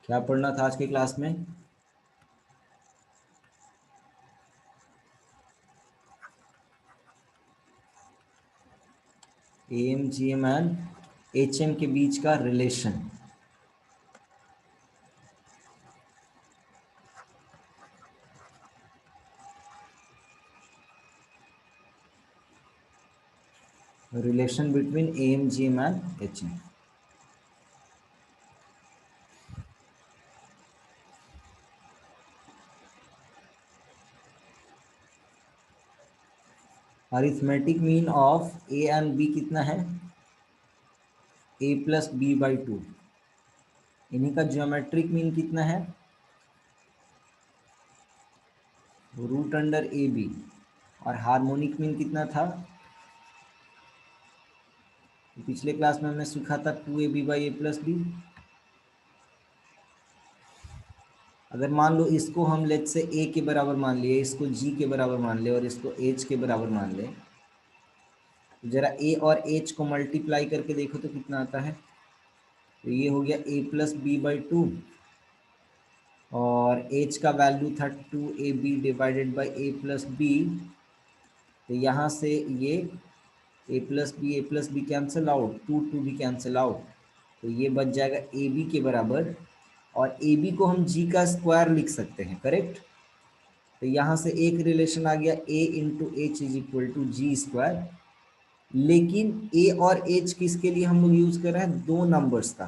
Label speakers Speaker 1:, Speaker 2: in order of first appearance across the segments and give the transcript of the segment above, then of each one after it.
Speaker 1: क्या पढ़ना था आज की क्लास में? M G M and H M के बीच का relation. Relation between M G M and H M. Arithmetic mean of A and B कितना है? A plus B by two. इन्हीं का ज्योमेट्रिक मीन कितना है? रूट अंडर ए बी। और हार्मोनिक मीन कितना था? पिछले क्लास में हमने सीखा था two A B by A plus B. अगर मान लो इसको हम लेट से ए के बराबर मान लिए, इसको जी के बराबर मान ले और इसको एच के बराबर मान ले, तो जरा ए और एच को मल्टीप्लाई करके देखो तो कितना आता है। तो ये हो गया a plus B by two और एच का वैल्यू था two A b divided by A plus b. तो यहाँ से ये a plus b cancel out, two भी कैंसिल आउट, तो ये बच जाएगा ए बी के बराबर। और ए बी को हम जी का स्क्वायर लिख सकते हैं, करेक्ट। तो यहाँ से एक रिलेशन आ गया a into H is equal to ji square. लेकिन ए और एच किसके लिए हम लोग यूज कर रहे हैं? दो नंबर्स का।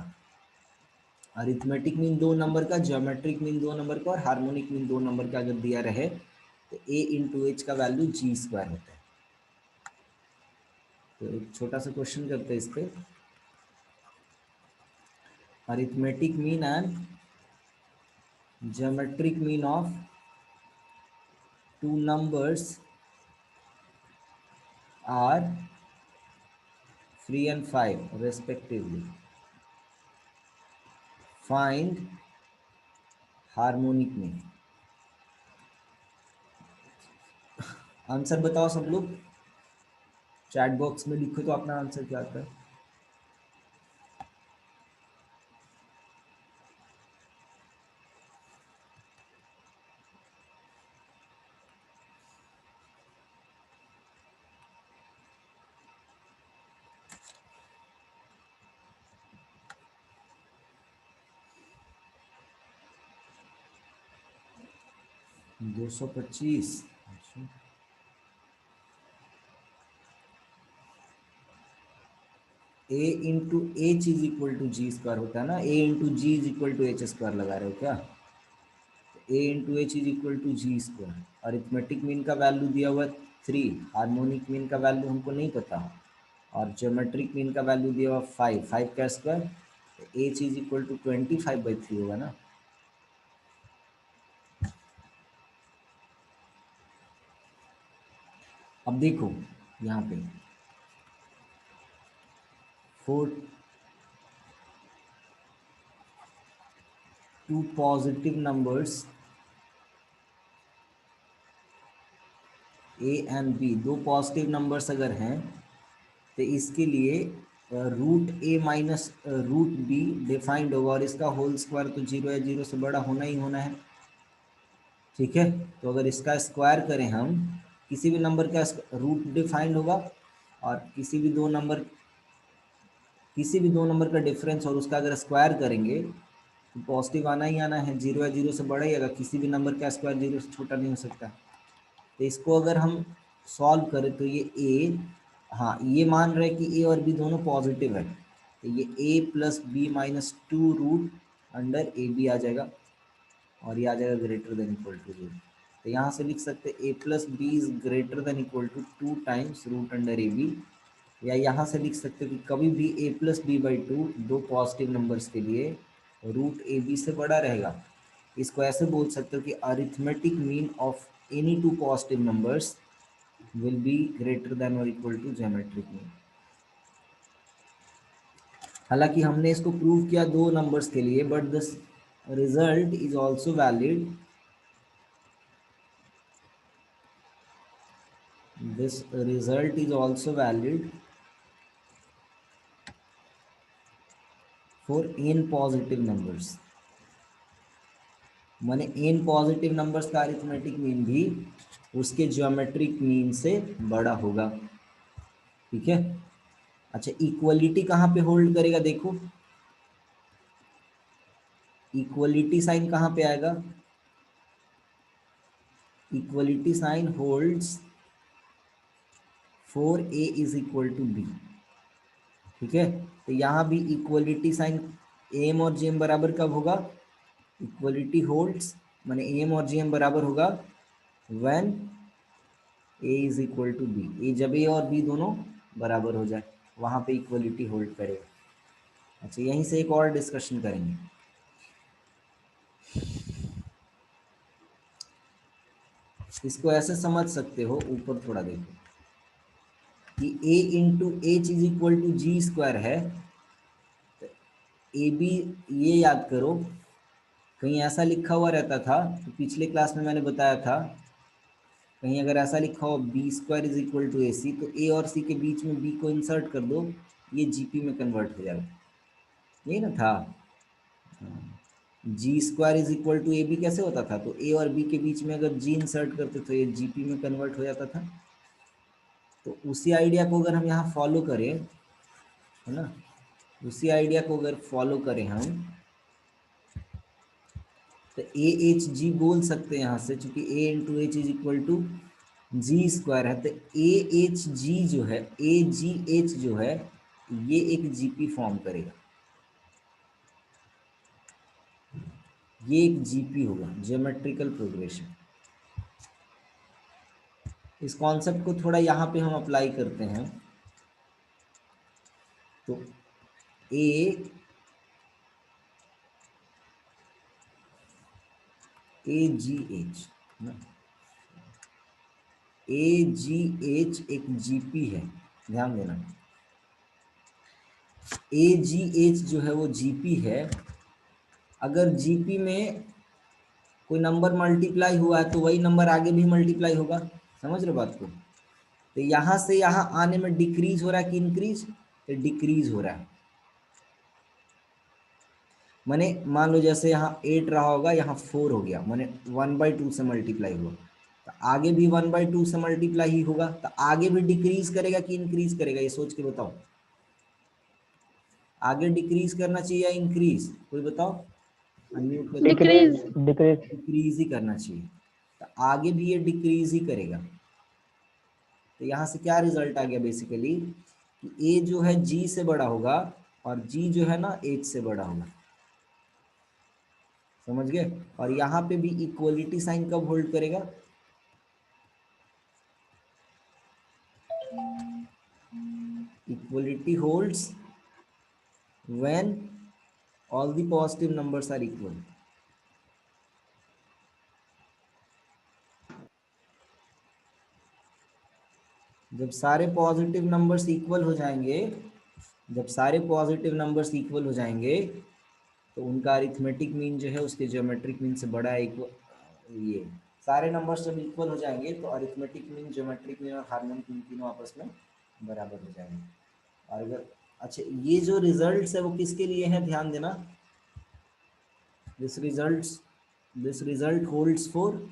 Speaker 1: अरिथमेटिक मीन दो नंबर का, ज्योमेट्रिक मीन दो नंबर का और हार्मोनिक मीन दो नंबर का अगर दिया रहे तो ए इंटू एच का वैल्यू जी स्क्वायर होता है। तो एक छोटा सा क्वेश्चन करते हैं इस पे। Arithmetic mean and geometric mean of two numbers are 3 and 5 respectively. Find harmonic mean. Answer बताओ सब लोग, चैट बॉक्स में लिखो तो अपना आंसर क्या आता है। 225। A into H is equal to ji square होता है ना, a into g is equal to h square लगा रहे हो क्या? A into H is equal to ji square. Arithmetic mean का वैल्यू दिया हुआ 3, हार्मोनिक मीन का वैल्यू हमको नहीं पता, और ज्योमेट्रिक मीन का वैल्यू दिया हुआ 5, 5 का square. H is equal to 25/3 होगा ना। अब देखो यहाँ पे for two positive numbers a and b, दो पॉजिटिव नंबर्स अगर हैं तो इसके लिए root A minus root B defined होगा और इसका होल स्क्वायर तो जीरो या जीरो से बड़ा होना ही होना है। ठीक है, तो अगर इसका स्क्वायर करें हम, किसी भी नंबर का रूट डिफाइंड होगा और किसी भी दो नंबर का डिफरेंस और उसका अगर स्क्वायर करेंगे तो पॉजिटिव आना ही आना है, जीरो या जीरो से बड़ा ही अगर किसी भी नंबर का स्क्वायर जीरो से छोटा नहीं हो सकता। तो इसको अगर हम सॉल्व करें तो ये ए, हाँ ये मान रहे हैं कि ए और बी दोनों पॉजिटिव है, तो ये a plus b minus two root under A b आ जाएगा और ये आ जाएगा greater than equal to zero. तो यहाँ से लिख सकते हैं a plus b is greater than equal to 2 times root under A b. या यहाँ से लिख सकते हो कि कभी भी a plus B by two दो पॉजिटिव नंबर्स के लिए रूट ए बी से बड़ा रहेगा। इसको ऐसे बोल सकते हो कि arithmetic mean of any two positive numbers will be greater than और इक्वल टू ज्योमेट्रिक मीन। हालांकि हमने इसको प्रूव किया दो नंबर्स के लिए, but this result is also valid, this result is also valid for n positive numbers. माने n positive numbers का अरिथमेटिक मीन भी उसके ज्योमेट्रिक मीन से बड़ा होगा। ठीक है। अच्छा, इक्वलिटी कहाँ पे होल्ड करेगा देखो, इक्वलिटी साइन कहाँ पे आएगा, equality sign holds for a is equal to b। ठीक है, तो यहाँ भी इक्वलिटी साइन एम और जीएम बराबर कब होगा, इक्वलिटी होल्ड्स माने एम और जीएम बराबर होगा when a is equal to b, a जब a और b दोनों बराबर हो जाए वहाँ पे इक्वलिटी होल्ड करेगा। अच्छा, यहीं से एक और डिस्कशन करेंगे। इसको ऐसे समझ सकते हो, ऊपर थोड़ा देखो कि a into H is equal to ji square है, ए बी, ये याद करो कहीं ऐसा लिखा हुआ रहता था, तो पिछले क्लास में मैंने बताया था कहीं अगर ऐसा लिखा हो b square is equal to a c, तो ए और सी के बीच में बी को इंसर्ट कर दो, ये जीपी में कन्वर्ट हो जाएगा, यही ना था। G square is equal to A b कैसे होता था, तो ए और बी के बीच में अगर जी इंसर्ट करते तो ये जीपी में कन्वर्ट हो जाता था। तो उसी आइडिया को अगर हम यहाँ फॉलो करें, है ना, उसी आइडिया को अगर फॉलो करें हम, तो ए एच जी बोल सकते हैं यहाँ से, चूंकि a into H is equal to ji square है, तो ए एच जी जो है, ए जी एच जो है, ये एक जीपी फॉर्म करेगा, ये एक जीपी होगा, ज्योमेट्रिकल प्रोग्रेशन। इस कॉन्सेप्ट को थोड़ा यहाँ पे हम अप्लाई करते हैं, तो ए जी एच, ए जी एच एक जीपी है, ध्यान देना, ए जी एच जो है वो जीपी है। अगर जीपी में कोई नंबर मल्टीप्लाई हुआ है तो वही नंबर आगे भी मल्टीप्लाई होगा, समझ रहे बात को। तो यहाँ से यहाँ आने में डिक्रीज हो रहा है कि इंक्रीज, तो डिक्रीज हो रहा है। माने मान लो जैसे यहाँ 8 रहा होगा, यहाँ 4 हो गया, माने 1/2 से मल्टीप्लाई हुआ, तो आगे भी 1/2 से मल्टीप्लाई ही होगा, तो आगे भी डिक्रीज करेगा कि इंक्रीज करेगा, ये सोच के बताओ। आगे डिक्रीज करना चाहिए या इंक्रीज, कोई बताओ, अनम्यूट करके।
Speaker 2: डिक्रीज। डिक्रीज।
Speaker 1: डिक्रीज ही करना चाहिए, तो आगे भी ये डिक्रीज ही करेगा। तो यहाँ से क्या रिजल्ट आ गया बेसिकली, कि ए जो है जी से बड़ा होगा और जी जो है ना एच से बड़ा होगा, समझ गए। और यहाँ पे भी इक्वलिटी साइन कब होल्ड करेगा, equality holds when all the positive numbers are equal. जब सारे पॉजिटिव नंबर्स इक्वल हो जाएंगे, जब सारे पॉजिटिव नंबर्स इक्वल हो जाएंगे, तो उनका अरिथमेटिक मीन जो है उसके ज्योमेट्रिक मीन से बड़ा है। ये सारे नंबर्स जब इक्वल हो जाएंगे तो अरिथमेटिक मीन, ज्योमेट्रिक मीन और हार्मोनिक मीन तीनों आपस में बराबर हो जाएंगे। और अगर अच्छा, ये जो रिजल्ट्स है वो किसके लिए है, ध्यान देना, this result holds for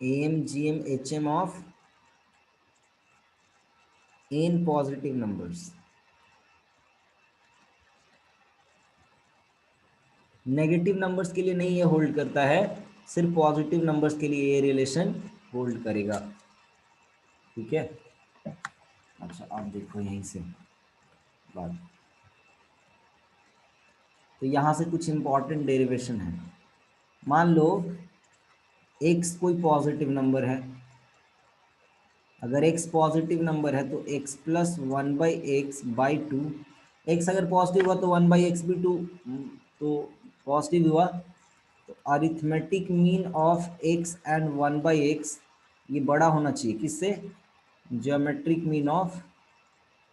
Speaker 1: AM GM HM of n positive numbers. Negative numbers के लिए नहीं ये होल्ड करता है, सिर्फ पॉजिटिव नंबर्स के लिए ये रिलेशन होल्ड करेगा। ठीक है। अच्छा, आप देखो यहीं से बात, तो यहाँ से कुछ इंपॉर्टेंट डेरिवेशन है। मान लो x कोई पॉजिटिव नंबर है, अगर x पॉजिटिव नंबर है तो x प्लस 1/x/2, x अगर पॉजिटिव हुआ तो 1/x भी 2, तो पॉजिटिव हुआ, तो arithmetic mean of x and 1/x ये बड़ा होना चाहिए किससे, geometric mean of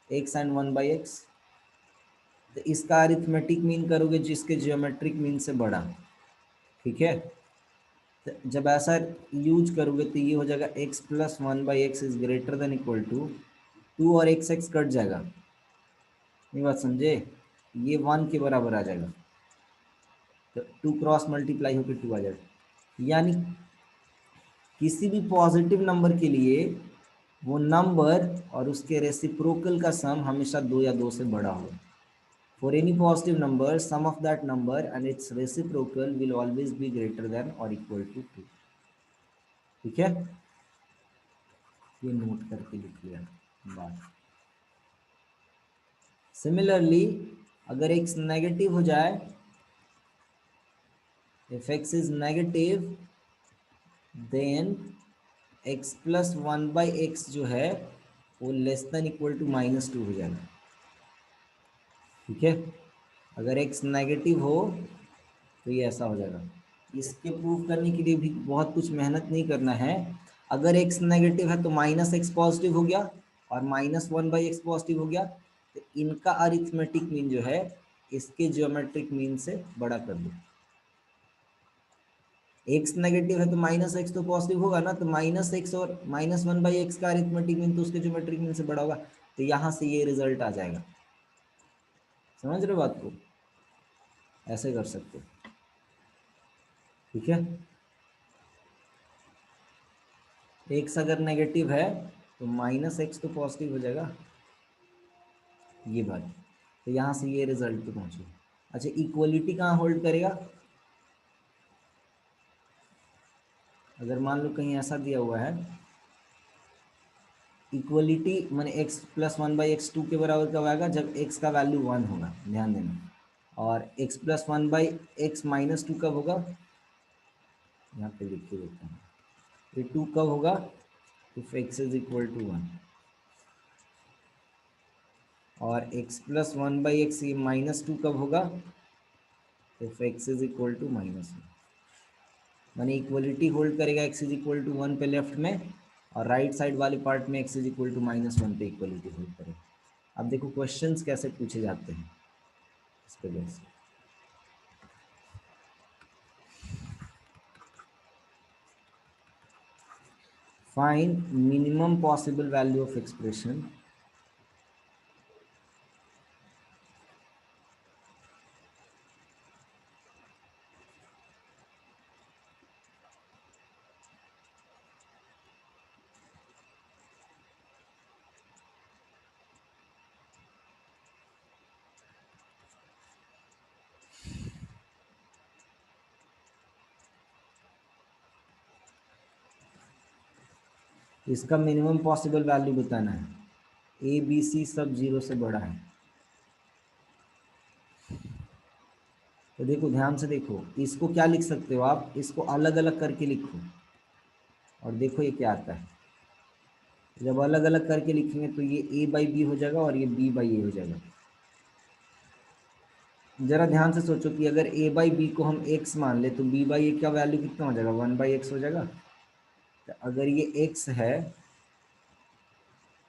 Speaker 1: x and 1/x। तो इसका अरिथमेटिक मीन करोगे जिसके ज्योमेट्रिक मीन से बड़ा। ठीक है, तो जब ऐसा यूज करोगे तो ये हो जाएगा x plus one by X is greater than equal to two, और एक्स एक्स कट जाएगा, ये बात समझे, ये वन के बराबर आ जाएगा, तो टू क्रॉस मल्टीप्लाई होकर टू आ जाएगा। यानी किसी भी पॉजिटिव नंबर के लिए वो नंबर और उसके रेसिप्रोकल का सम हमेशा दो या दो से बड़ा होगा। For any positive number sum of that number and its reciprocal will always be greater than और इक्वल टू टू। ठीक है, ये नोट करके लिख लिया बात। सिमिलरली अगर x नेगेटिव हो जाए, if x is negative then x plus one by X जो है वो less than equal to minus two हो जाएगा। ठीक है, अगर x नेगेटिव हो तो ये ऐसा हो जाएगा। इसके प्रूव करने के लिए भी बहुत कुछ मेहनत नहीं करना है। अगर x नेगेटिव है तो माइनस एक्स पॉजिटिव हो गया और minus one by x positive हो गया, तो इनका अरिथमेटिक मीन जो है इसके ज्योमेट्रिक मीन से बड़ा कर दो। x नेगेटिव है तो माइनस एक्स तो पॉजिटिव होगा ना, तो माइनस एक्स और माइनस वन बाई एक्स का अरिथमेटिक मीन तो उसके ज्योमेट्रिक मीन से बड़ा होगा, तो यहाँ से ये रिजल्ट आ जाएगा। समझ रहे हो बात को, ऐसे कर सकते हो। ठीक है, एक्स अगर नेगेटिव है तो माइनस एक्स तो पॉजिटिव हो जाएगा, ये बात। तो यहाँ से ये रिजल्ट पे पहुँचो। अच्छा, इक्वलिटी कहाँ होल्ड करेगा? अगर मान लो कहीं ऐसा दिया हुआ है इक्वलिटी मैंने x plus one by X two के बराबर कब आएगा? जब x का वैल्यू वन होगा, ध्यान देना। और x plus one by x minus two कब होगा? यहाँ पे लिख के देता हूँ, ये टू कब होगा? If x is equal to one. और x plus one by X ये माइनस टू कब होगा? If x is equal to minus one. माने इक्वलिटी होल्ड करेगा x is equal to one पे लेफ्ट में, और राइट साइड वाले पार्ट में x is equal to minus one पे इक्वलिटी होल्ड करेगा। अब देखो क्वेश्चंस कैसे पूछे जाते हैं इसके बेस से। Find minimum possible value of expression इसका मिनिमम पॉसिबल वैल्यू बताना है। ए बी सी सब जीरो से बड़ा है। तो देखो ध्यान से देखो, इसको क्या लिख सकते हो आप? इसको अलग अलग करके लिखो और देखो ये क्या आता है। जब अलग अलग करके लिखेंगे तो ये ए बाई बी हो जाएगा और ये बी बाई ए हो जाएगा। जरा ध्यान से सोचो कि अगर ए बाई बी को हम एक्स मान ले तो बी बाई ए का वैल्यू कितना हो जाएगा? वन बाई एक्स हो जाएगा। तो अगर ये एक्स है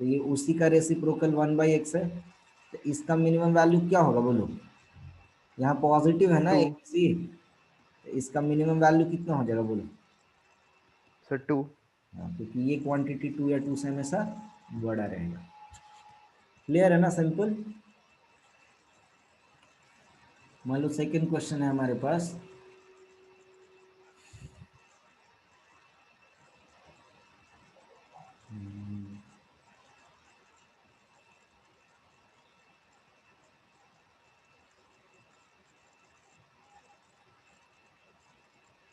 Speaker 1: तो ये उसी का रेसिप्रोकल वन बाई एक्स है, तो इसका मिनिमम वैल्यू क्या होगा बोलो? यहाँ पॉजिटिव है ना
Speaker 2: टू।
Speaker 1: एक्स ही, तो इसका मिनिमम वैल्यू कितना हो जाएगा बोलो?
Speaker 2: Sir two.
Speaker 1: हाँ, क्योंकि ये क्वांटिटी टू या टू से हमेशा बड़ा रहेगा। क्लियर है ना? सिंपल। मान लो सेकेंड क्वेश्चन है हमारे पास,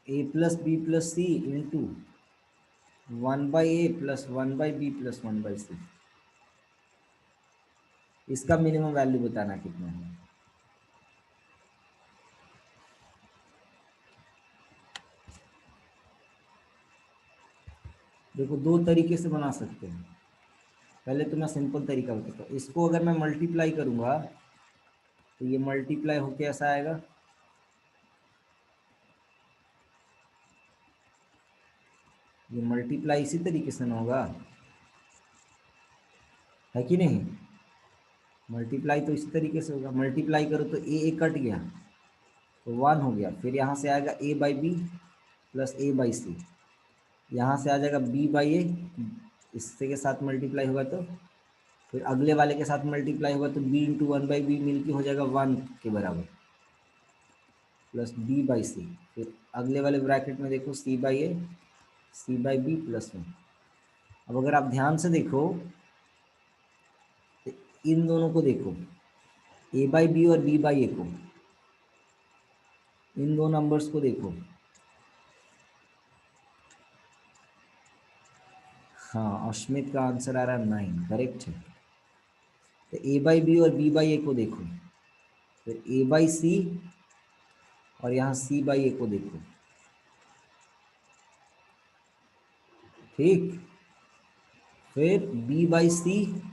Speaker 1: a plus B plus C into one by A plus one by B plus one by c. इसका मिनिमम वैल्यू बताना कितना है। देखो दो तरीके से बना सकते हैं। पहले तो मैं सिंपल तरीका बताता हूँ। इसको अगर मैं मल्टीप्लाई करूँगा तो ये मल्टीप्लाई होके ऐसा आएगा, ये मल्टीप्लाई इसी तरीके से ना होगा, है कि नहीं? मल्टीप्लाई तो इसी तरीके से होगा। मल्टीप्लाई करो तो ए कट गया तो वन हो गया, फिर यहाँ से आएगा a by B, plus A by c, यहाँ से आ जाएगा बी बाई ए, इससे के साथ मल्टीप्लाई होगा तो फिर अगले वाले के साथ मल्टीप्लाई होगा तो B into one by B मिल के हो जाएगा 1 के बराबर, प्लस बी बाई सी, फिर अगले वाले ब्रैकेट में देखो C by A, C by B plus 1। अब अगर आप ध्यान से देखो तो इन दोनों को देखो, ए बाई बी और बी बाई ए को, इन दो नंबर्स को देखो। हाँ, अश्मित का आंसर आ रहा है 9, करेक्ट है। तो ए बाई बी और बी बाई ए को देखो, फिर ए बाई सी और यहाँ सी बाई ए को देखो, ठीक। फिर बी बाई सी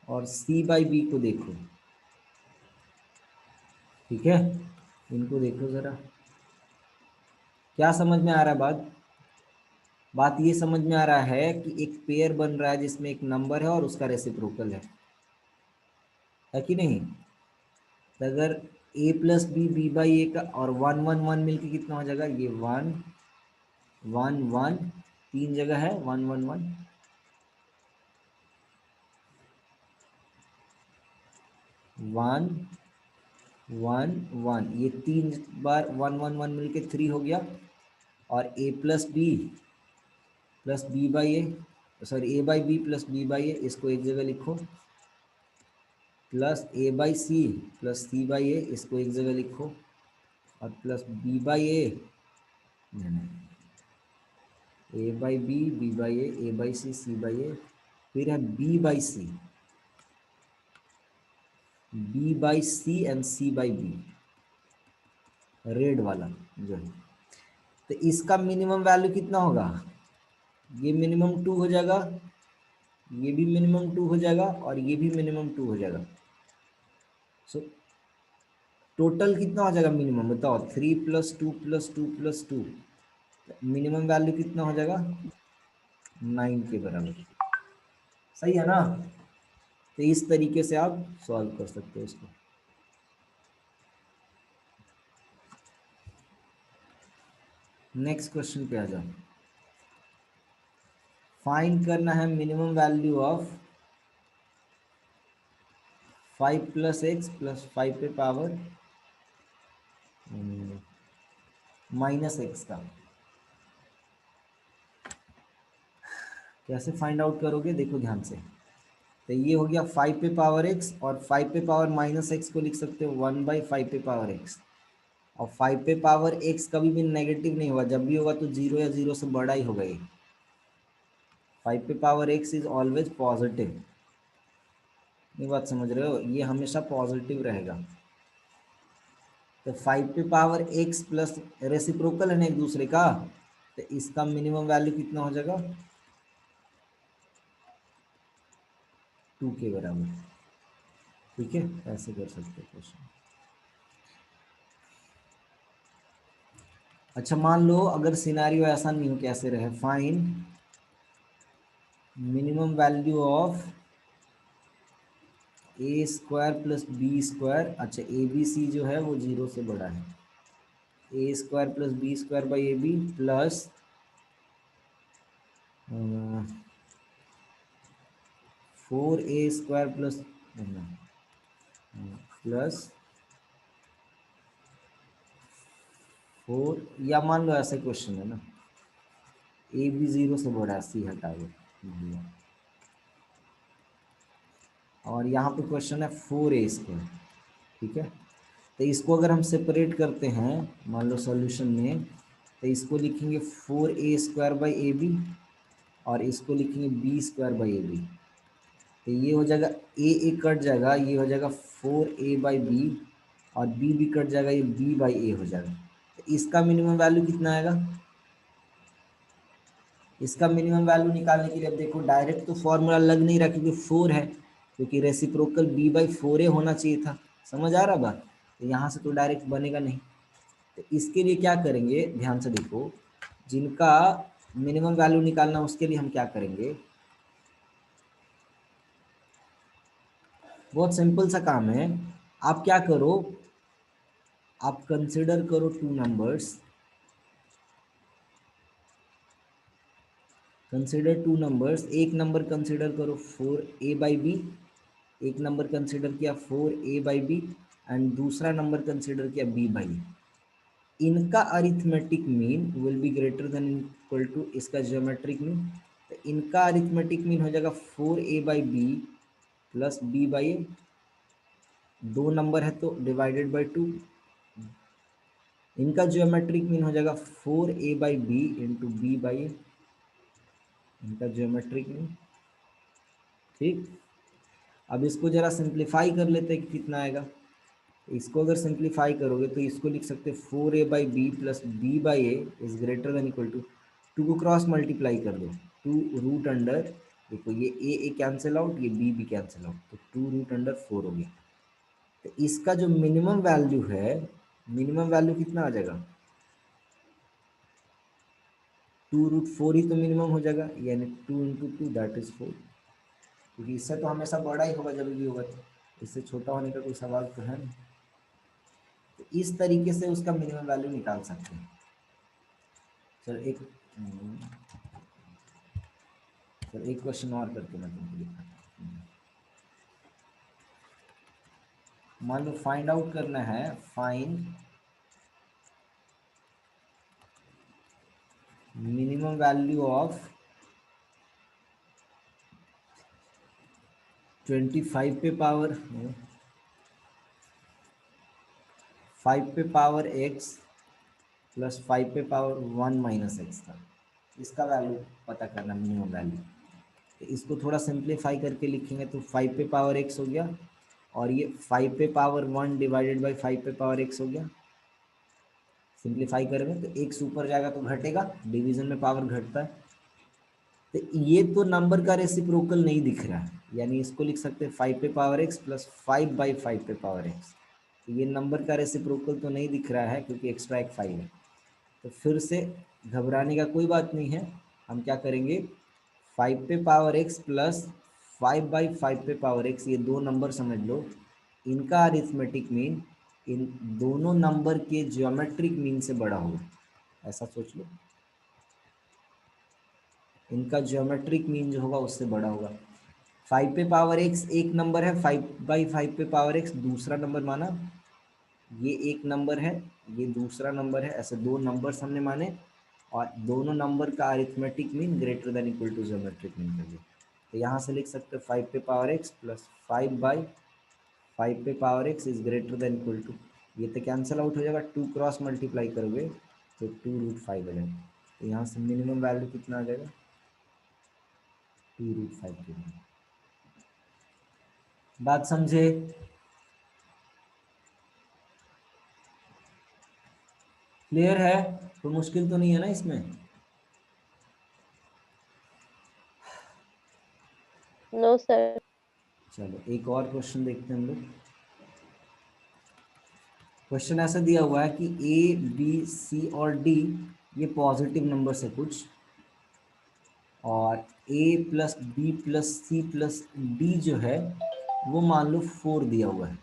Speaker 1: और सी बाई बी को देखो, ठीक है। इनको देखो जरा, क्या समझ में आ रहा है बात? बात ये समझ में आ रहा है कि एक पेयर बन रहा है जिसमें एक नंबर है और उसका रेसिप्रोकल है कि नहीं? तो अगर a plus B B by A का और 1 1 1 मिलके कितना हो जाएगा? ये 1 1 1, 3 जगह है 1 1 1, 1 1 1, ये 3 बार 1 1 1 मिलके 3 हो गया। और a plus B by A, sorry A by B plus B by A, इसको एक जगह लिखो, plus A by C plus C by A, इसको एक जगह लिखो, और plus B by A, A by B by A by C by A, फिर है B by C and C by B, red वाला जो है। तो इसका मिनिमम वैल्यू कितना होगा? ये मिनिमम 2 हो जाएगा, ये भी मिनिमम 2 हो जाएगा, और ये भी मिनिमम 2 हो जाएगा। सो टोटल कितना हो जाएगा मिनिमम बताओ? 3 plus 2 plus 2 plus 2, minimum value कितना हो जाएगा? 9 के बराबर। सही है ना? तो इस तरीके से आप सॉल्व कर सकते हो इसको। नेक्स्ट क्वेश्चन पे आ जाओ। फाइंड करना है minimum value of 5 plus x plus 5 पे पावर माइनस एक्स का। कैसे फाइंड आउट करोगे? देखो ध्यान से। तो ये हो गया 5 पे पावर एक्स, और 5 पे पावर माइनस एक्स को लिख सकते हो 1 बाई 5 पे पावर एक्स। और 5 पे पावर एक्स कभी भी नेगेटिव नहीं होगा, जब भी होगा तो 0 या 0 से बड़ा ही होगा। ये 5 पे power x is always positive, ये बात समझ रहे हो? ये हमेशा पॉजिटिव रहेगा। तो 5 पे पावर एक्स प्लस रेसिप्रोकल है ना एक दूसरे का, तो इसका मिनिमम वैल्यू कितना हो जाएगा? 2 के बराबर। ठीक है, ऐसे कर सकते हो क्वेश्चन। अच्छा, मान लो अगर सिनेरियो ऐसा नहीं हो, कैसे रहे? Find minimum value of A square plus B square. अच्छा, ए बी सी जो है वो 0 से बड़ा है। A square plus B square by A B plus 4a square plus plus 4, या मान लो ऐसे क्वेश्चन है ना, ए भी 0 से बड़ा है, सी हटा दो। और यहाँ पे क्वेश्चन है 4a स्क्वायर। ठीक है, तो इसको अगर हम सेपरेट करते हैं मान लो सॉल्यूशन में, तो इसको लिखेंगे 4a square by A B, और इसको लिखेंगे B square by A B. तो ये हो जाएगा ए कट जाएगा, ये हो जाएगा 4a बाई बी, और बी भी कट जाएगा, ये बी बाई ए हो जाएगा। तो इसका मिनिमम वैल्यू कितना आएगा? इसका मिनिमम वैल्यू निकालने के लिए अब देखो, डायरेक्ट तो फॉर्मूला लग नहीं रहा क्योंकि 4 है, क्योंकि रेसिप्रोकल b बाई 4a होना चाहिए था। समझ आ रहा बात? तो यहाँ से तो डायरेक्ट बनेगा नहीं। तो इसके लिए क्या करेंगे, ध्यान से देखो, जिनका मिनिमम वैल्यू निकालना उसके लिए हम क्या करेंगे, बहुत सिंपल सा काम है। आप क्या करो, आप कंसिडर करो two numbers, consider two numbers, एक नंबर कंसिडर करो 4a/b, एक नंबर कंसिडर किया 4a/b एंड दूसरा नंबर कंसिडर किया b/a। इनका arithmetic mean will be greater than equal to इसका ज्योमेट्रिक मीन। तो इनका अरिथमेटिक मीन हो जाएगा 4a/b प्लस b/a, दो नंबर है तो डिवाइडेड बाई 2। इनका ज्योमेट्रिक मीन हो जाएगा 4a/b इंटू b/a, इनका ज्योमेट्रिक मीन। ठीक, अब इसको जरा सिंप्लीफाई कर लेते हैं कि कितना आएगा। इसको अगर सिंप्लीफाई करोगे तो इसको लिख सकते हैं 4a/b plus b/a is greater than equal to, two को क्रॉस मल्टीप्लाई कर दो, 2√अंडर, देखो ये a कैंसिल आउट, ये b भी कैंसिल आउट, तो 2√4 हो गया। तो इसका जो मिनिमम वैल्यू है, मिनिमम वैल्यू कितना आ जाएगा, 2√4 ही तो मिनिमम हो जाएगा, यानी 2 इंटू 2 दैट इज 4, क्योंकि इससे तो हमेशा बड़ा ही होगा जब भी होगा, तो इससे छोटा होने का कोई सवाल तो है नहीं। तो इस तरीके से उसका मिनिमम वैल्यू निकाल सकते हैं। सर एक क्वेश्चन और करके मैं तुमको दिखाता हूँ। मान लो फाइंड आउट करना है, फाइंड मिनिमम वैल्यू ऑफ 25 पे पावर 5 पे पावर x प्लस 5 पे पावर 1 माइनस एक्स था, इसका वैल्यू पता करना, मिनिमम वैल्यू। तो इसको थोड़ा सिंप्लीफाई करके लिखेंगे तो 5 पे पावर x हो गया, और ये 5 पे पावर 1 डिवाइडेड बाई 5 पे पावर x हो गया। सिंप्लीफाई करेंगे तो x ऊपर जाएगा तो घटेगा, डिवीजन में पावर घटता है। तो ये तो नंबर का रेसिप्रोकल नहीं दिख रहा है, यानी इसको लिख सकते हैं 5 पे पावर x प्लस 5/5 पे पावर x। तो ये नंबर का रेसिप्रोकल तो नहीं दिख रहा है क्योंकि एक्स्ट्रा एक 5 है। तो फिर से घबराने का कोई बात नहीं है, हम क्या करेंगे, 5 पे पावर x प्लस 5/5 पे पावर x, ये दो नंबर समझ लो, इनका अरिथमेटिक मीन इन दोनों नंबर के ज्योमेट्रिक मीन से बड़ा होगा, ऐसा सोच लो। इनका ज्योमेट्रिक मीन जो होगा उससे बड़ा होगा। 5 पे पावर x एक नंबर है, 5/5 पे पावर x दूसरा नंबर माना, ये एक नंबर है, ये दूसरा नंबर है, ऐसे दो नंबर्स हमने माने, और दोनों नंबर का arithmetic mean greater than equal to geometric mean कर दिया। तो यहाँ से लिख सकते हैं 5 पे पावर x प्लस 5/5 पे power x is greater than equal to, ये तो कैंसिल आउट हो जाएगा, 2 क्रॉस मल्टीप्लाई करोगे तो 2√5 आ जाएगा। तो यहाँ से मिनिमम वैल्यू कितना आ जाएगा, 2√5 के लिए। बात समझे? क्लियर है? कोई मुश्किल तो नहीं है ना इसमें?
Speaker 3: No sir.
Speaker 1: चलो एक और क्वेश्चन देखते हैं हम लोग। क्वेश्चन ऐसा दिया हुआ है कि ए बी सी और डी ये पॉजिटिव नंबर है कुछ, और a plus B plus C plus D जो है वो मान लो 4 दिया हुआ है,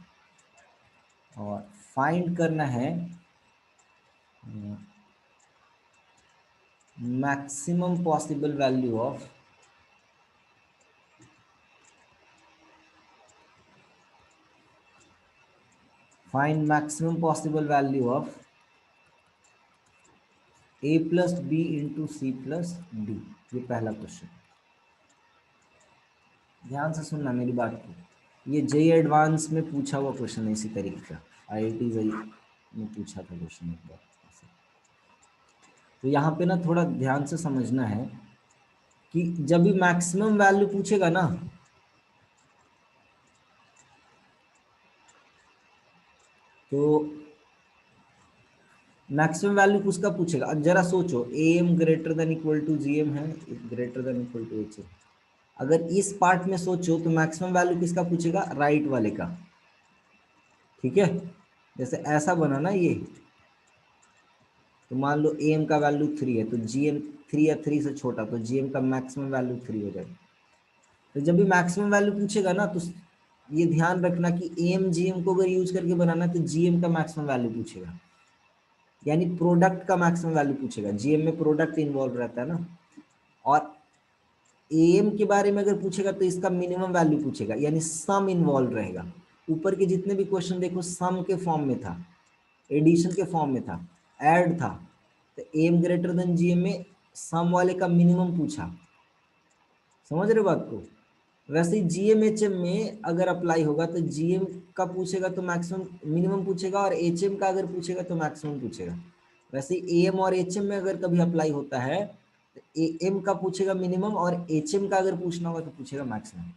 Speaker 1: और फाइंड करना है maximum possible value of find maximum possible value of a plus B into C plus D. ये पहला क्वेश्चन, ध्यान से सुनना मेरी बात को, ये जेई एडवांस में पूछा हुआ क्वेश्चन है इसी तरीके का, IIT जेई में पूछा था क्वेश्चन एक बार। तो यहाँ पे ना थोड़ा ध्यान से समझना है कि जब भी मैक्सिमम वैल्यू पूछेगा ना, तो मैक्सिमम वैल्यू किसका पूछेगा, अब जरा सोचो, am greater than equal to gm है, greater than equal to h है। अगर इस पार्ट में सोचो तो मैक्सिमम वैल्यू किसका पूछेगा, राइट वाले का। ठीक है, जैसे ऐसा बना ना ये, तो मान लो am का वैल्यू 3 है तो gm 3 या 3 से छोटा, तो gm का मैक्सिमम वैल्यू 3 हो जाएगा। तो जब भी मैक्सिमम वैल्यू पूछेगा ना, तो ये ध्यान रखना कि एम जीएम को अगर यूज करके बनाना तो जीएम का मैक्सिमम वैल्यू पूछेगा, यानी प्रोडक्ट का मैक्सिमम वैल्यू पूछेगा। जीएम में प्रोडक्ट इन्वॉल्व रहता है ना, और एम के बारे में अगर पूछेगा तो इसका मिनिमम वैल्यू पूछेगा, यानी सम इन्वॉल्व रहेगा। ऊपर के जितने भी क्वेश्चन देखो सम के फॉर्म में था, एडिशन के फॉर्म में था, ऐड था, तो एम ग्रेटर देन जीएम में सम वाले का मिनिमम पूछा। समझ रहे हो बात को? वैसे ही जीएम एचएम में अगर अप्लाई होगा तो जीएम का पूछेगा तो मैक्सिमम मिनिमम पूछेगा, और एचएम का अगर पूछेगा तो मैक्सिमम पूछेगा। वैसे एएम और एचएम में अगर कभी अप्लाई होता है तो एएम का पूछेगा मिनिमम, और एचएम का अगर पूछना होगा तो पूछेगा मैक्सिमम।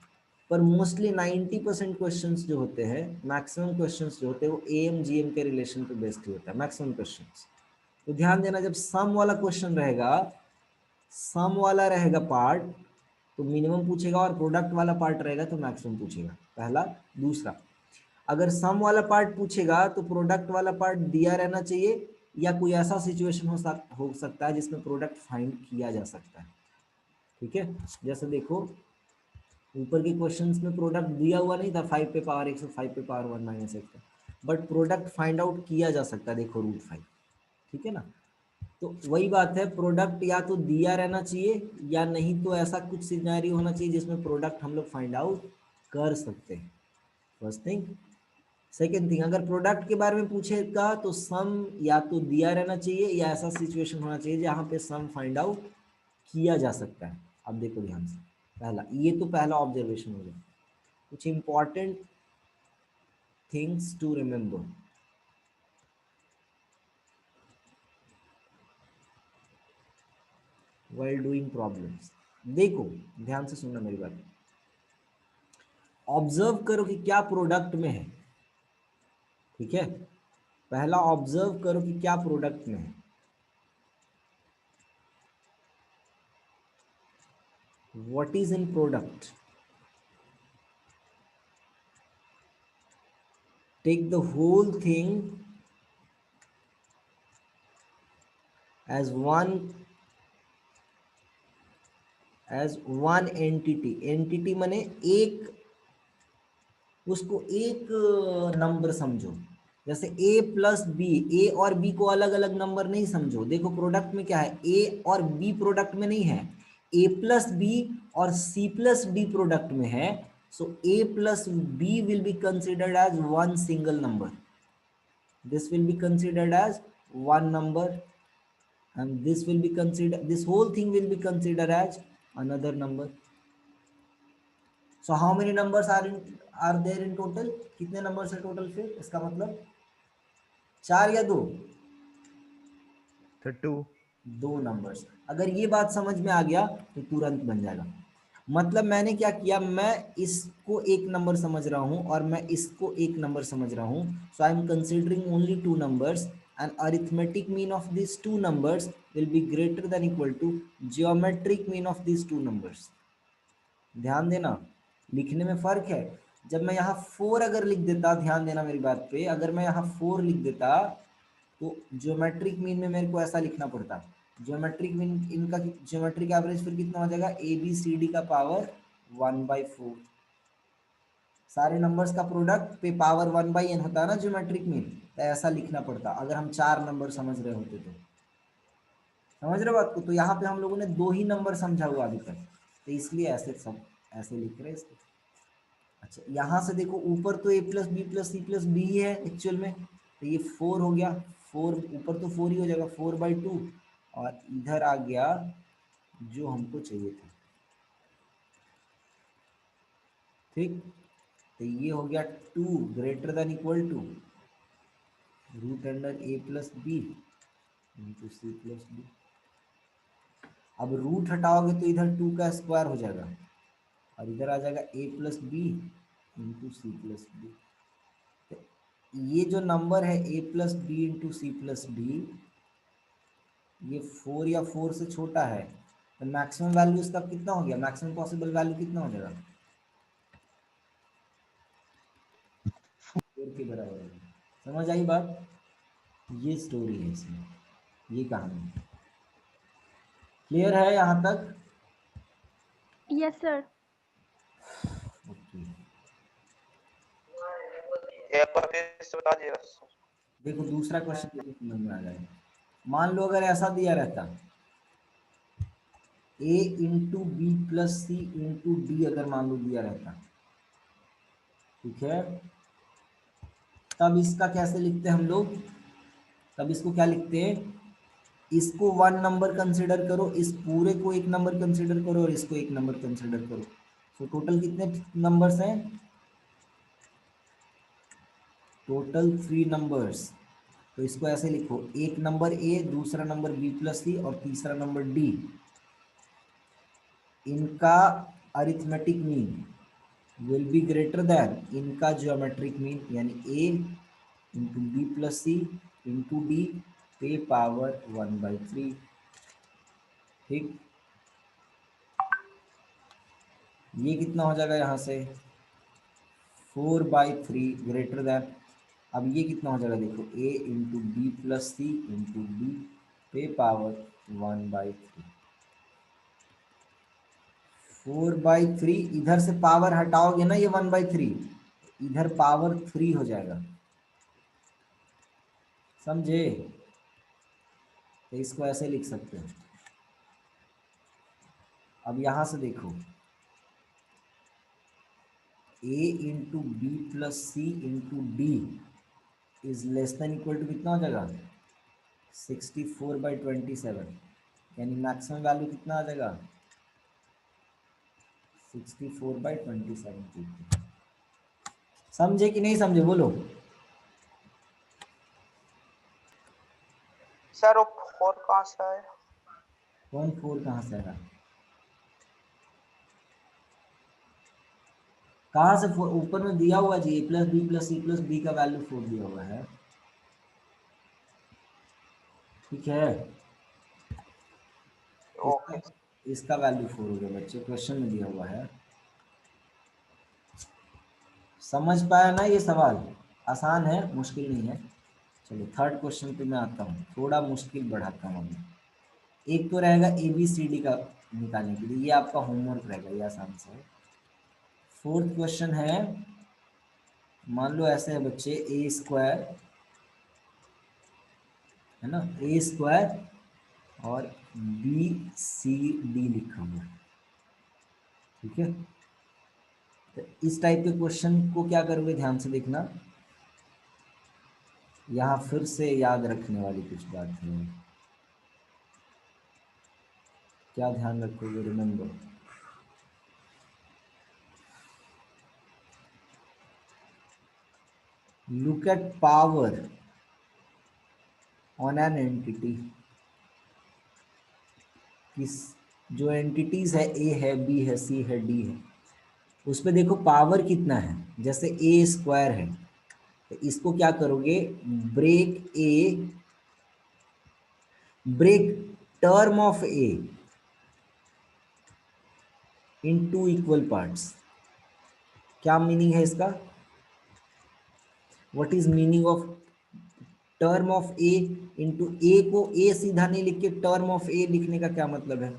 Speaker 1: पर मोस्टली 90% क्वेश्चंस जो होते हैं, मैक्सिमम क्वेश्चंस जो होते हैं वो एएम जीएम के रिलेशन पे बेस्ड होता है, मैक्सिमम क्वेश्चंस। तो ध्यान देना, जब सम वाला क्वेश्चन रहेगा, सम वाला रहेगा पार्ट तो मिनिमम पूछेगा, और प्रोडक्ट वाला पार्ट रहेगा तो मैक्सिमम पूछेगा, पहला। दूसरा, अगर सम वाला पार्ट पूछेगा तो प्रोडक्ट वाला पार्ट दिया रहना चाहिए, या कोई ऐसा सिचुएशन हो सकता है जिसमें प्रोडक्ट फाइंड किया जा सकता है। ठीक है, जैसे देखो ऊपर के क्वेश्चंस में प्रोडक्ट दिया हुआ नहीं था, 5 पे पावर x और 5 पे power 1 minus x, but product find out किया जा सकता है, देखो √5। ठीक है ना, तो वही बात है, प्रोडक्ट या तो दिया रहना चाहिए, या नहीं तो ऐसा कुछ सिनेरियो होना चाहिए जिसमें प्रोडक्ट हम लोग फाइंड आउट कर सकते हैं। First thing. सेकेंड थिंग, अगर प्रोडक्ट के बारे में पूछेगा तो सम या तो दिया रहना चाहिए, या ऐसा सिचुएशन होना चाहिए जहाँ पे सम फाइंड आउट किया जा सकता है। अब देखो ध्यान से, पहला, ये तो पहला ऑब्जर्वेशन हो गया। कुछ important things to remember. while doing problems, देखो ध्यान से सुनना मेरी बात। ऑब्जर्व करो कि क्या प्रोडक्ट में है। ठीक है, पहला ऑब्जर्व करो कि क्या प्रोडक्ट में है। What is in product. Take the whole thing as one entity. Entity माने एक, उसको एक नंबर समझो। जैसे a प्लस बी, ए और बी को अलग अलग नंबर नहीं समझो। देखो प्रोडक्ट में क्या है, a और b प्रोडक्ट में नहीं है, a प्लस बी और c प्लस डी प्रोडक्ट में है। So a plus B will be considered as one single number, this will be considered as one number, and this will be considered, this whole thing will be considered as another number. So how many numbers are there in total? कितने numbers है total? फिर इसका मतलब 4 या 2?
Speaker 2: Sir 2।
Speaker 1: 2 numbers. अगर ये बात समझ में आ गया तो तुरंत बन जाएगा। मतलब मैंने क्या किया, मैं इसको एक नंबर समझ रहा हूँ और मैं इसको एक नंबर समझ रहा हूँ। So I am considering only 2 numbers, and arithmetic mean of these 2 numbers will be greater than equal to geometric mean of these 2 numbers. ध्यान देना, लिखने में फर्क है। जब मैं यहाँ 4 अगर लिख देता, ध्यान देना मेरी बात पे, अगर मैं यहाँ 4 लिख देता तो ज्योमेट्रिक मीन में मेरे को ऐसा लिखना पड़ता। ज्योमेट्रिक मीन, इनका ज्योमेट्रिक एवरेज फिर कितना हो जाएगा, ए बी सी डी का पावर 1/4। सारे नंबर्स का प्रोडक्ट पे पावर 1/n होता है ना ज्योमेट्रिक मीन, तो ऐसा लिखना पड़ता अगर हम 4 नंबर समझ रहे होते तो। समझ रहे हो बात को? तो यहाँ पे हम लोगों ने 2 ही नंबर समझा हुआ अभी तक, तो इसलिए ऐसे सब ऐसे लिख रहे हैं इसको। अच्छा, यहाँ से देखो ऊपर तो a plus B plus C plus D है एक्चुअल में, तो ये 4 हो गया। 4 ऊपर तो 4 ही हो जाएगा, 4/2, और इधर आ गया जो हमको चाहिए था। ठीक, तो ये हो गया 2 greater than equal to root under a plus B into C plus D. अब रूट हटाओगे तो इधर 2 का स्क्वायर हो जाएगा, और इधर आ जाएगा a plus B into C plus D. ये जो नंबर है a plus B into C plus D, ये 4 या 4 से छोटा है, तो मैक्सिमम वैल्यू इसका कितना हो गया, मैक्सिमम पॉसिबल वैल्यू कितना हो जाएगा, 4 के बराबर है। समझ आई बात? ये स्टोरी है इसमें, ये कहानी। क्लियर है यहाँ तक?
Speaker 3: Yes, sir.
Speaker 1: ओके।
Speaker 4: एक बार फिर से बता दीजिएगा सर।
Speaker 1: देखो दूसरा क्वेश्चन देखो समझ में आ जाएगा। मान लो अगर ऐसा दिया रहता a into B plus C into D, अगर मान लो दिया रहता, ठीक है, तब इसका कैसे लिखते हैं हम लोग? तब इसको क्या लिखते हैं? इसको 1 नंबर कंसिडर करो, इस पूरे को 1 नंबर कंसिडर करो और इसको 1 नंबर कंसिडर करो। तो टोटल कितने नंबर्स हैं? Total 3 numbers. तो इसको ऐसे लिखो, एक नंबर ए, दूसरा नंबर बी प्लस सी और तीसरा नंबर डी, इनका arithmetic mean will be greater then इनका ज्योमेट्रिक मीन, यानी ए इंटू बी प्लस सी इंटू डी पे पावर 1/3। ठीक, ये कितना हो जाएगा यहाँ से? 4/3 ग्रेटर देन, अब ये कितना हो जाएगा देखो, a into B plus C into D पे पावर 1/3। 4/3, इधर से पावर हटाओगे ना ये 1/3, इधर पावर 3 हो जाएगा, समझे? तो इसको ऐसे लिख सकते हैं। अब यहां से देखो, a into B plus C into D is less than equal to कितना हो जाएगा? 64/27, यानी मैक्सिमम वैल्यू कितना आ जाएगा? 64/27। समझे कि नहीं समझे, बोलो।
Speaker 4: सर वो 4 कहाँ से आया?
Speaker 1: कौन 4 कहाँ से आया? कहाँ से 4? ऊपर में दिया हुआ जी, a plus B plus C plus D का वैल्यू 4 दिया हुआ है, ठीक है।
Speaker 4: ओके।
Speaker 1: इसका वैल्यू 4 हो गया बच्चे, क्वेश्चन में दिया हुआ है। समझ पाया ना ये सवाल? आसान है, मुश्किल नहीं है। चलिए थर्ड क्वेश्चन पे मैं आता हूँ, थोड़ा मुश्किल बढ़ाता हूँ। एक तो रहेगा ABCD का निकालने के लिए, ये आपका होमवर्क रहेगा, ये आसान से है। फोर्थ क्वेश्चन है, मान लो ऐसे है बच्चे, ए स्क्वायर है ना, ए स्क्वायर और BCD लिखा हुआ है, ठीक है। तो इस टाइप के क्वेश्चन को क्या करोगे, ध्यान से देखना, यहाँ फिर से याद रखने वाली कुछ बात है। क्या ध्यान रखोगे? Remember, look at power on an entity। किस, जो एंटिटीज है, ए है, बी है, सी है, डी है, उस पे देखो पावर कितना है। जैसे ए स्क्वायर है, तो इसको क्या करोगे, break term of A in 2 equal parts. क्या मीनिंग है इसका? What is meaning of term of A into, A को ए सीधा नहीं लिख के टर्म ऑफ ए लिखने का क्या मतलब है?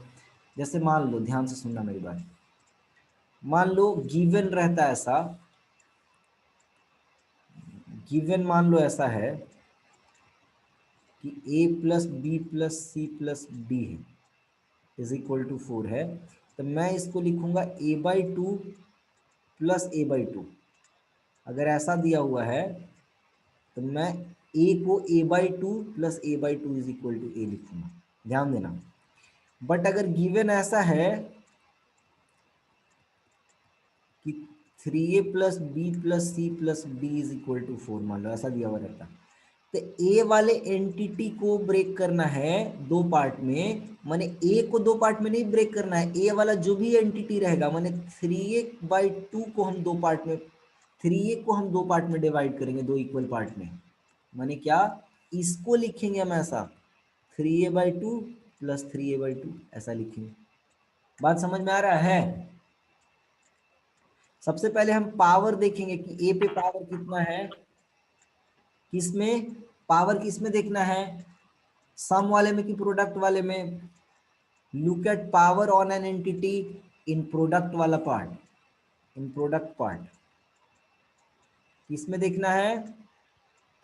Speaker 1: जैसे मान लो, ध्यान से सुनना मेरी बात, मान लो गिवन रहता है ऐसा, गिवन मान लो ऐसा है कि a plus B plus C plus D है इज इक्वल टू 4 है, तो मैं इसको लिखूंगा a/2 प्लस a/2। अगर ऐसा दिया हुआ है तो मैं a को a/2 plus a/2 is equal to a लिखूंगा, ध्यान देना। बट अगर गिवन ऐसा है कि 3a plus B plus C plus D is equal to 4, मान लो ऐसा दिया हुआ रहता, तो ए वाले एंटिटी को ब्रेक करना है 2 पार्ट में, माने ए को 2 पार्ट में नहीं ब्रेक करना है, ए वाला जो भी एंटिटी रहेगा, माने 3a/2 को हम 2 पार्ट में, 3a को हम 2 पार्ट में डिवाइड करेंगे, 2 इक्वल पार्ट में, माने क्या, इसको लिखेंगे हम ऐसा 3a/2 प्लस 3a/2 ऐसा लिखेंगे। बात समझ में आ रहा है? सबसे पहले हम पावर देखेंगे कि ए पे पावर कितना है, किसमें पावर, किसमें देखना है, सम वाले में कि प्रोडक्ट वाले में? Look at power on an entity in product वाला पार्ट, इन प्रोडक्ट पार्ट। इसमें देखना है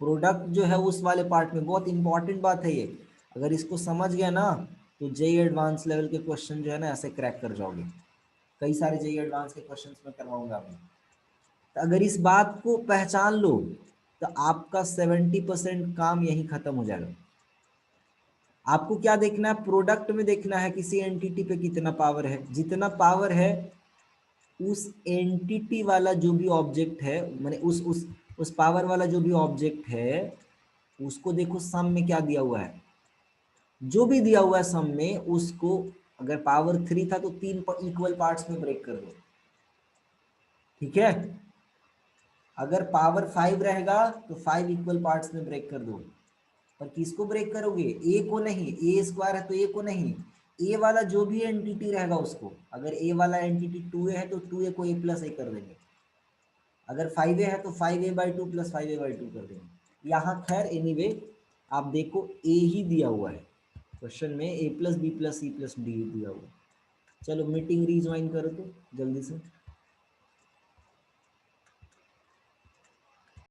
Speaker 1: प्रोडक्ट जो है उस वाले पार्ट में, बहुत इंपॉर्टेंट बात है ये। अगर इसको समझ गया ना तो जेई एडवांस लेवल के क्वेश्चन जो है ना ऐसे क्रैक कर जाओगे। कई सारे जेई एडवांस के क्वेश्चंस में करवाऊंगा अभी। तो अगर इस बात को पहचान लो तो आपका 70% काम यहीं खत्म हो जाएगा। आपको क्या देखना है, प्रोडक्ट में देखना है किसी एंटिटी पे कितना पावर है। जितना पावर है उस एंटिटी वाला जो भी ऑब्जेक्ट है, माने उस पावर वाला जो भी ऑब्जेक्ट है उसको देखो सम में क्या दिया हुआ है। जो भी दिया हुआ है सम में उसको, अगर पावर 3 था तो 3 इक्वल पार्ट्स में ब्रेक कर दो, ठीक है। अगर पावर 5 रहेगा तो 5 इक्वल पार्ट्स में ब्रेक कर दो। पर किसको ब्रेक करोगे, ए को नहीं, ए स्क्वायर है तो ए को नहीं, ए वाला जो भी एंटिटी रहेगा उसको। अगर ए वाला एंटिटी 2a है तो 2a को a प्लस ए कर देंगे। अगर 5a है तो 5a/2 प्लस 5a/2 कर देंगे। यहाँ खैर एनीवे आप देखो ए ही दिया हुआ है क्वेश्चन में, a plus B plus C plus D दिया हुआ है। चलो मीटिंग रीज्वाइन करो तो जल्दी से।